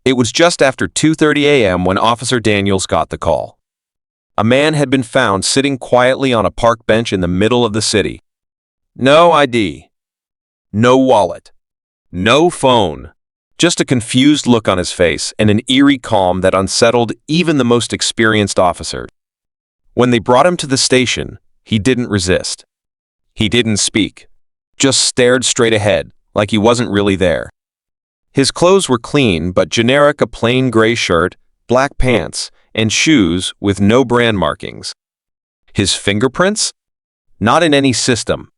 It was just after 2:30 a.m. when Officer Daniels got the call. A man had been found sitting quietly on a park bench in the middle of the city. No ID. No wallet. No phone. Just a confused look on his face and an eerie calm that unsettled even the most experienced officer. When they brought him to the station, he didn't resist. He didn't speak. Just stared straight ahead, like he wasn't really there. His clothes were clean but generic, a plain gray shirt, black pants, and shoes with no brand markings. His fingerprints? Not in any system.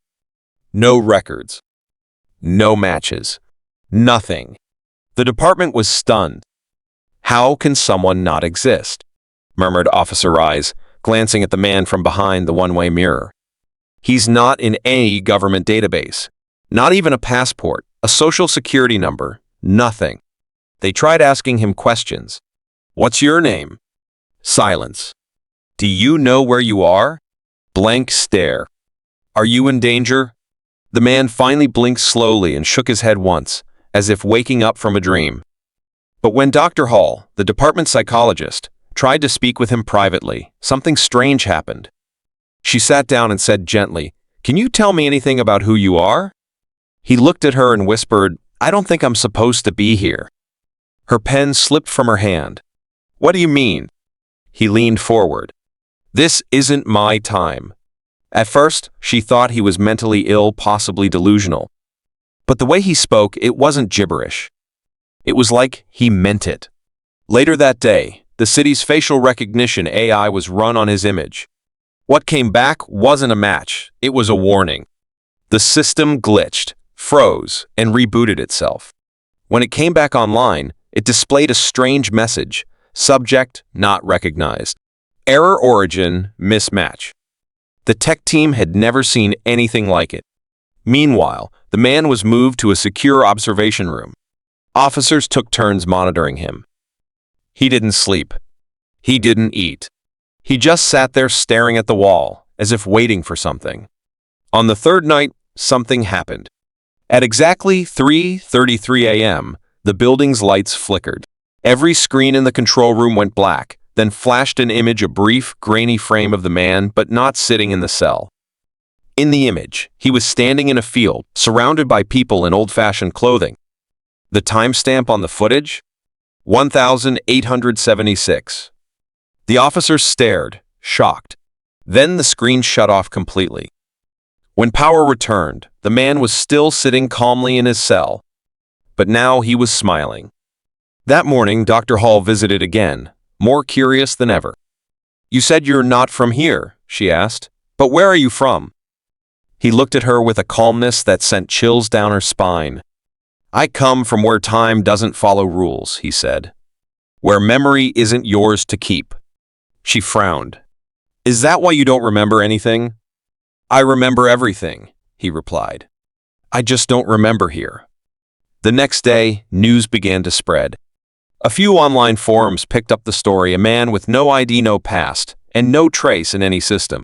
No records. No matches. Nothing. The department was stunned. How can someone not exist? Murmured Officer Rise, glancing at the man from behind the one-way mirror. He's not in any government database. Not even a passport, a social security number, nothing. They tried asking him questions. What's your name? Silence. Do you know where you are? Blank stare. Are you in danger? The man finally blinked slowly and shook his head once, as if waking up from a dream. But when Dr. Hall, the department psychologist, tried to speak with him privately, something strange happened. She sat down and said gently, "Can you tell me anything about who you are?" He looked at her and whispered, "I don't think I'm supposed to be here." Her pen slipped from her hand. "What do you mean?" He leaned forward. "This isn't my time." At first, she thought he was mentally ill, possibly delusional. But the way he spoke, it wasn't gibberish. It was like he meant it. Later that day, the city's facial recognition AI was run on his image. What came back wasn't a match, it was a warning. The system glitched, froze, and rebooted itself. When it came back online, it displayed a strange message: subject not recognized. Error origin mismatch. The tech team had never seen anything like it. Meanwhile, the man was moved to a secure observation room. Officers took turns monitoring him. He didn't sleep. He didn't eat. He just sat there staring at the wall, as if waiting for something. On the third night, something happened. At exactly 3:33 a.m., the building's lights flickered. Every screen in the control room went black, then flashed an image, a brief, grainy frame of the man, but not sitting in the cell. In the image, he was standing in a field, surrounded by people in old-fashioned clothing. The timestamp on the footage? 1876. The officers stared, shocked. Then the screen shut off completely. When power returned, the man was still sitting calmly in his cell. But now he was smiling. That morning, Dr. Hall visited again, more curious than ever. "You said you're not from here," she asked. "But where are you from?" He looked at her with a calmness that sent chills down her spine. "I come from where time doesn't follow rules," he said. "Where memory isn't yours to keep." She frowned. "Is that why you don't remember anything?" "I remember everything," he replied. "I just don't remember here." The next day, news began to spread. A few online forums picked up the story: a man with no ID, no past, and no trace in any system.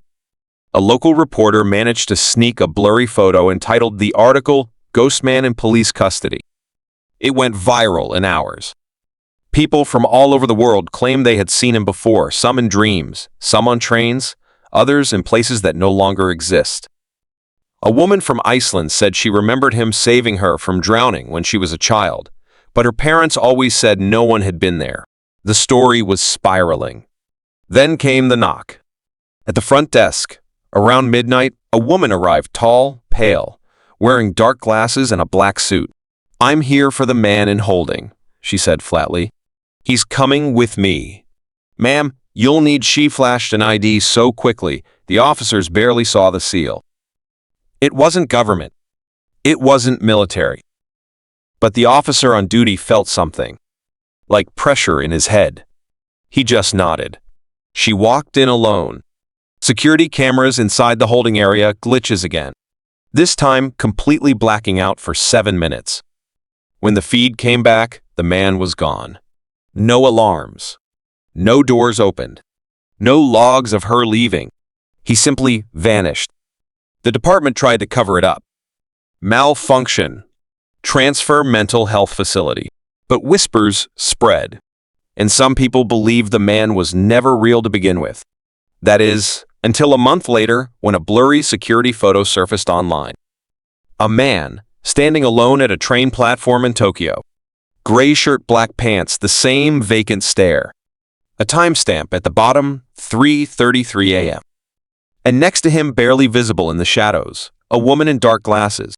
A local reporter managed to sneak a blurry photo entitled the article, "Ghost Man in Police Custody." It went viral in hours. People from all over the world claimed they had seen him before, some in dreams, some on trains, others in places that no longer exist. A woman from Iceland said she remembered him saving her from drowning when she was a child, but her parents always said no one had been there. The story was spiraling. Then came the knock. At the front desk, around midnight, a woman arrived, tall, pale, wearing dark glasses and a black suit. "I'm here for the man in holding," she said flatly. "He's coming with me." "Ma'am, you'll need—" She flashed an ID so quickly, the officers barely saw the seal. It wasn't government. It wasn't military. But the officer on duty felt something, like pressure in his head. He just nodded. She walked in alone. Security cameras inside the holding area, glitches again. This time, completely blacking out for 7 minutes. When the feed came back, the man was gone. No alarms. No doors opened. No logs of her leaving. He simply vanished. The department tried to cover it up. Malfunction. Transfer mental health facility. But whispers spread, and some people believed the man was never real to begin with. That is, until a month later when a blurry security photo surfaced online. A man, standing alone at a train platform in Tokyo. Gray shirt, black pants, the same vacant stare. A timestamp at the bottom, 3:33 a.m. And next to him, barely visible in the shadows, a woman in dark glasses.